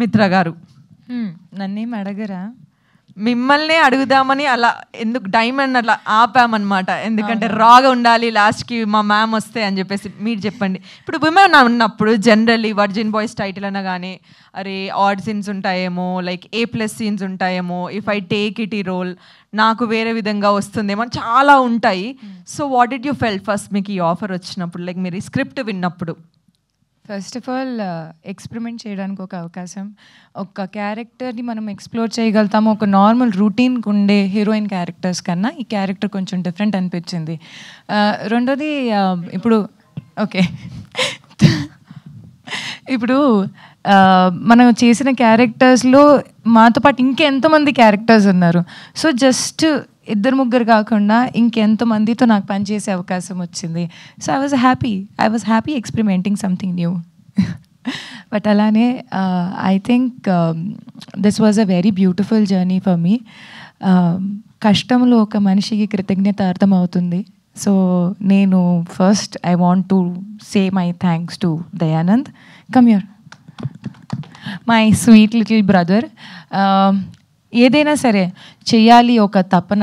మిత్ర గారు, నన్నేం అడగరా? మిమ్మల్ని అడుగుదామని అలా ఎందుకు డైమండ్ అట్లా ఆపామన్నమాట. ఎందుకంటే రాగా ఉండాలి లాస్ట్కి మా మ్యామ్ వస్తే అని చెప్పేసి. మీరు చెప్పండి, ఇప్పుడు విమెన్ ఉన్నప్పుడు జనరల్లీ వర్జిన్ బాయ్స్ టైటిల్ అన్నా కానీ అరే ఆడ్ సీన్స్ ఉంటాయేమో, లైక్ A+ సీన్స్ ఉంటాయేమో, ఇఫ్ ఐ టేక్ ఇట్ ఈ రోల్ నాకు వేరే విధంగా వస్తుందేమో, చాలా ఉంటాయి. So what did you felt first మీకు ఈ ఆఫర్ వచ్చినప్పుడు, లైక్ మీరు ఈ స్క్రిప్ట్ విన్నప్పుడు? ఫస్ట్ ఆఫ్ ఆల్ ఎక్స్పెరిమెంట్ చేయడానికి ఒక అవకాశం, ఒక క్యారెక్టర్ని మనం ఎక్స్ప్లోర్ చేయగలుగుతాము. ఒక నార్మల్ రూటీన్కి ఉండే హీరోయిన్ క్యారెక్టర్స్ కన్నా ఈ క్యారెక్టర్ కొంచెం డిఫరెంట్ అనిపించింది. రెండోది ఇప్పుడు ఓకే ఇప్పుడు మనం చేసిన క్యారెక్టర్స్లో మాతో పాటు ఇంకెంతమంది క్యారెక్టర్స్ ఉన్నారు. సో జస్ట్ 2-3 కాకుండా ఇంకెంతమందితో నాకు పనిచేసే అవకాశం వచ్చింది. So I was happy experimenting something new. But అలానే I think this was a very beautiful journey for me. కష్టంలో ఒక మనిషికి కృతజ్ఞత అర్థమవుతుంది. సో నేను first I want to say my thanks to Dayanand. Come here, my sweet little brother. ఏదైనా సరే చెయ్యాలి ఒక తపన,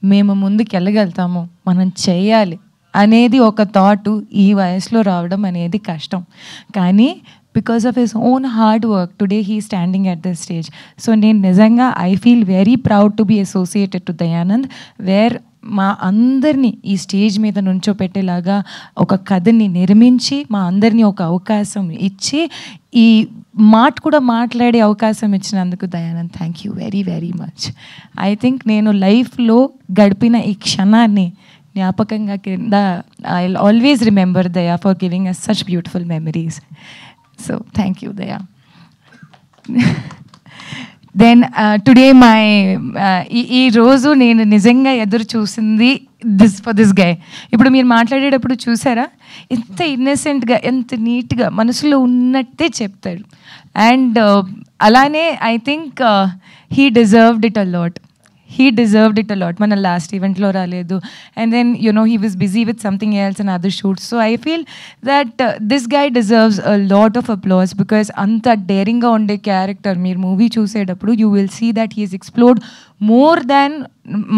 మేము ముందుకు వెళ్ళగలుగుతాము, మనం చేయాలి అనేది ఒక థాటు ఈ వయసులో రావడం అనేది కష్టం. కానీ because of his own hard work today he standing at the stage. So నేను నిజంగా I feel very proud to be associated to Dayanand, where మా అందరినీ ఈ స్టేజ్ మీద నుంచోపెట్టేలాగా ఒక కథని నిర్మించి మా అందరినీ ఒక అవకాశం ఇచ్చి ఈ మాట కూడా మాట్లాడే అవకాశం ఇచ్చినందుకు Dayanand thank you very very much. I think నేను లైఫ్లో గడిపిన ఈ క్షణాన్ని జ్ఞాపకంగా కింద I will always remember Daya for giving us such beautiful memories. So thank you Daya. Then today my ఈ రోజు నేను నిజంగా ఎదురు చూసింది ఫర్ దిస్ గై. ఇప్పుడు మీరు మాట్లాడేటప్పుడు చూసారా, ఎంత ఇన్నసెంట్గా, ఎంత నీట్గా మనసులో ఉన్నట్టే చెప్తాడు. అండ్ అలానే I think he deserved it a lot. మన లాస్ట్ ఈవెంట్లో రాలేదు, and then he was busy with something else and other shoots. So I feel that this guy deserves a lot of applause, because anta daring ga unde character meer movie చూసేటప్పుడు you will see that he has explored more than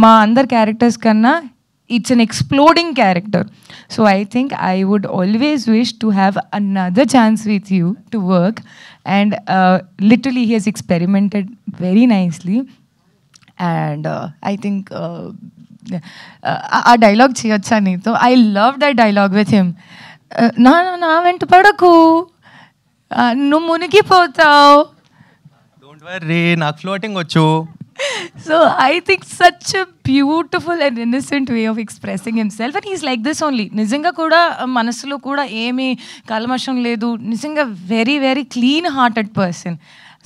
మా అందర్ characters కన్నా. It's an exploding character. So I think I would always wish to have another chance with you to work, and literally he has experimented very nicely. And I think ఆ dialogue చేయొచ్చా నీతో? I love that dialogue with him. నా వెంట పడకు, నువ్వు మునిగిపోతావు, don't worry నాకు floating వచ్చు. So I think such a beautiful and innocent way of expressing himself, and he's like this only. నిజంగా కూడా మనసులో కూడా ఏమీ కల్మషం లేదు, నిజంగా very very clean hearted person.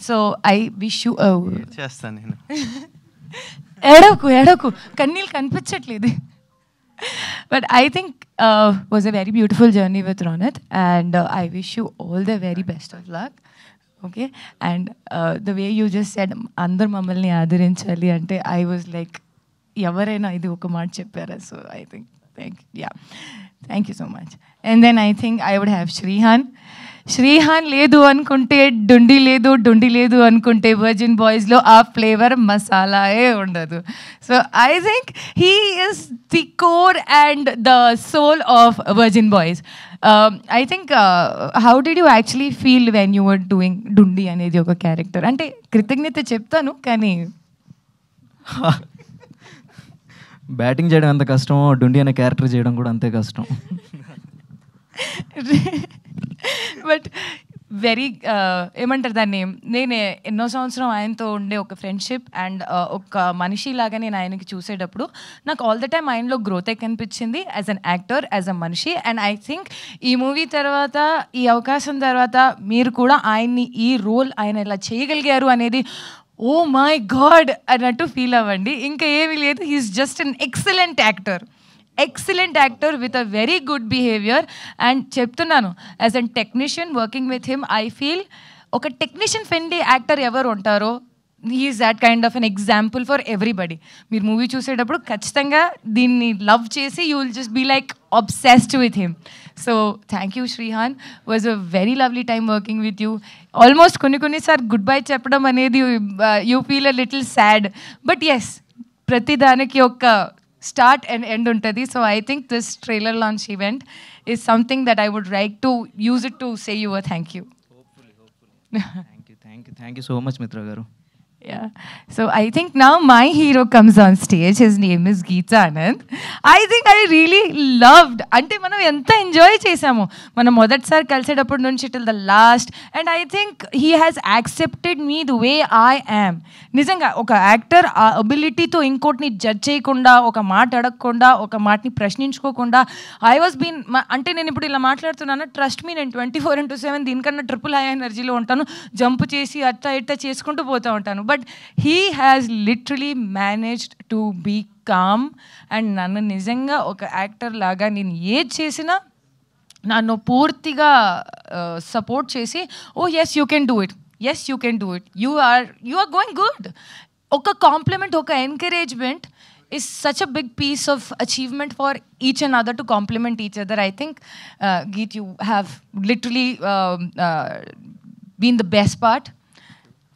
So I wish you చేస్తాను నేను. ఎడకు కన్నీళ్ళు కనిపించట్లేదు. But I think was a very beautiful journey with Ronit, and I wish you all the very best of luck. Okay, and the way you just said అందరు మమ్మల్ని ఆదరించాలి అంటే I was like, ఎవరైనా ఇది ఒక మాట చెప్పారా? So I think thank you so much. And then I think I would have Shrihan లేదు అనుకుంటే డుండి లేదు అనుకుంటే వర్జిన్ బాయ్స్లో ఆ ఫ్లేవర్ మసాలాయే ఉండదు. So I think he is the core and the soul of Virgin Boys. I think how did you actually feel when you were doing Dundi అనేది ఒక character? అంటే కృతజ్ఞత చెప్తాను, కానీ బ్యాటింగ్ చేయడం ఎంత కష్టమో డుండి అనే క్యారెక్టర్ చేయడం కూడా అంతే కష్టం. బట్ వెరీ ఏమంటారు దాన్ని, నేను ఎన్నో సంవత్సరం ఆయనతో ఉండే ఒక ఫ్రెండ్షిప్ అండ్ ఒక మనిషిలాగా నేను ఆయనకి చూసేటప్పుడు నాకు ఆల్ ద టైమ్ ఆయనలో గ్రోతే కనిపించింది as an actor, as a మనిషి. అండ్ ఐ థింక్ ఈ మూవీ తర్వాత, ఈ అవకాశం తర్వాత మీరు కూడా ఆయన్ని ఈ రోల్ ఆయన ఇలా చేయగలిగారు అనేది ఓ మై గాడ్ అన్నట్టు ఫీల్ అవ్వండి. ఇంకా ఏమీ లేదు, he's just an excellent actor with a very good behaviour. And చెప్తున్నాను, as an technician working with him, I feel ఒక టెక్నీషియన్ ఫ్రెండ్లీ యాక్టర్ ఎవరు ఉంటారో he's that kind of an example for everybody. మీరు movie చూసేటప్పుడు ఖచ్చితంగా దీన్ని love చేసి you will just be like obsessed with him. So thank you Shrihan, was a very lovely time working with you. Almost konni sar goodbye cheppadam anedi you feel a little sad, but yes, prati daniki oka start and end untadi. So I think this trailer launch event is something that I would like to use it to say you a thank you. Thank you so much Mitra garu. Yeah. So I think now my hero comes on stage. His name is Geeta Anand. I think I really loved. Ante manam enta enjoy chesamu. Manam modatisari kalisedapudu nunchi till the last. And I think he has accepted me the way I am. Nijanga oka actor aa ability to inkotni judge cheyakunda, oka maat adakunda, oka maatni prashninchukokunda. I was been ante nenu ippudu ila maatladutunnanu, trust me, nenu 24/7 దీనికన్నా triple high ఎనర్జీలో ఉంటాను. Jump చేసి అట్లా ఇట్లా చేసుకుంటూ పోతూ ఉంటాను. But he has literally managed to be calm and నన్ను నిజంగా ఒక యాక్టర్ లాగా నేను ఏది చేసినా నన్ను పూర్తిగా సపోర్ట్ చేసి, oh yes you can do it, yes you can do it, you are going good. ఒక కాంప్లిమెంట్, ఒక encouragement is such a big piece of achievement for each and other to complement each other. I think Geet, you have literally been the best part,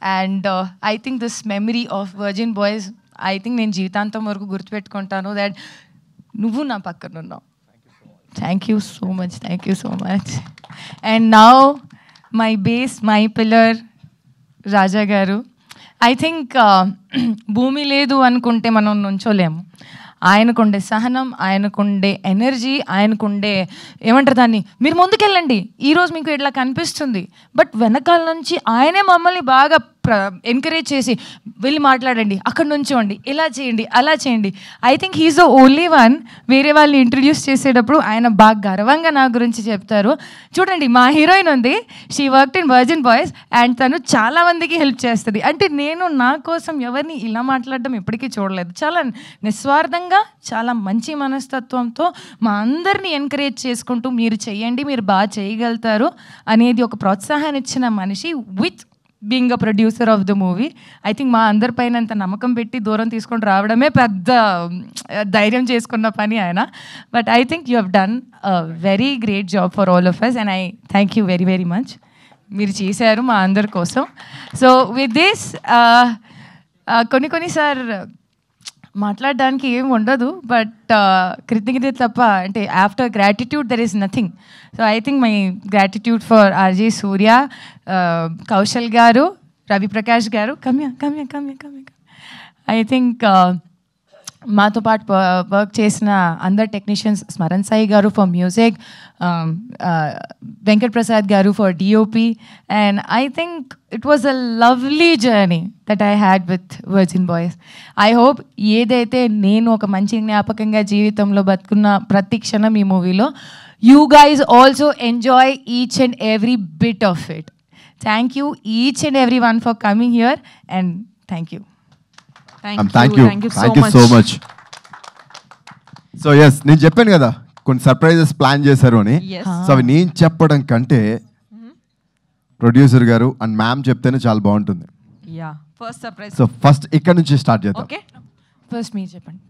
and I think this memory of Virgin Boys, I think నేను జీవితాంతం వరకు గుర్తుపెట్టుకుంటాను that నువ్వు నా పక్కన ఉన్నావు. Thank you so much, thank you so much. And now my base, my pillar, రాజా గారు. I think భూమి లేదు అనుకుంటే మనం నుంచోలేము. ఆయనకుండే సహనం, ఆయనకుండే ఎనర్జీ, ఆయనకుండే ఏమంటారు దాన్ని, మీరు ముందుకెళ్ళండి, ఈరోజు మీకు ఇట్లా కనిపిస్తుంది, బట్ వెనకాల నుంచి ఆయనే మమ్మల్ని బాగా ఎంకరేజ్ చేసి వెళ్ళి మాట్లాడండి, అక్కడ నుంచోండి, ఇలా చేయండి, అలా చేయండి. I think he's the only one. వేరే వాళ్ళని ఇంట్రడ్యూస్ చేసేటప్పుడు ఆయన బాగా గర్వంగా నా గురించి చెప్తారు. చూడండి, మా హీరోయిన్ ఉంది, she worked in virgin boys and తను చాలా మందికి హెల్ప్ చేస్తుంది. అంటే నేను నా కోసం ఎవరిని ఇలా మాట్లాడడం ఎప్పటికీ చూడలేదు. చాలా నిస్వార్థంగా, చాలా మంచి మనస్తత్వంతో మా అందరినీ ఎంకరేజ్ చేసుకుంటూ మీరు చెయ్యండి, మీరు బాగా చేయగలుగుతారు అనేది ఒక ప్రోత్సాహాన్ని ఇచ్చిన మనిషి, with being a producer of the movie. I think మా అందరిపైన అంత నమ్మకం పెట్టి దూరం తీసుకొని రావడమే పెద్ద ధైర్యం చేసుకున్న పని ఆయన. But I think you have done a very great job for all of us and I thank you very very much. మీరు చేశారు మా అందరి కోసం. సో విత్ దిస్ కొన్నిసార్ మాట్లాడడానికి ఏం ఉండదు, బట్ కృతజ్ఞత తప్ప, అంటే after gratitude there is nothing. So I think my gratitude for RJ Surya, Kaushal garu, Ravi Prakash గారు, కమ్య. ఐ థింక్ మాతో పాటు వర్క్ చేసిన అందరు టెక్నీషియన్స్, స్మరణ్ సాయి గారు ఫర్ మ్యూజిక్, వెంకట్ ప్రసాద్ గారు for DOP, and I think it was a lovely journey that I had with Virgin Boys. I hope ఏదైతే నేను ఒక మంచి జ్ఞాపకంగా జీవితంలో బతుకున్న ప్రతి క్షణం ఈ మూవీలో, you guys also enjoy each and every bit of it. Thank you each and everyone for coming here, and thank you. Thank you so much. So yes, నేను చెప్పాను కదా కొన్ని సర్ప్రైజెస్ ప్లాన్ చేశారు అని. సో అవి నేను చెప్పడం కంటే ప్రొడ్యూసర్ గారు అండ్ మ్యామ్ చెప్తేనే చాలా బాగుంటుంది. First surprise. సో ఫస్ట్ ఇక్కడ నుంచి స్టార్ట్ చేద్దాం. ఫస్ట్ మీరు చెప్పండి.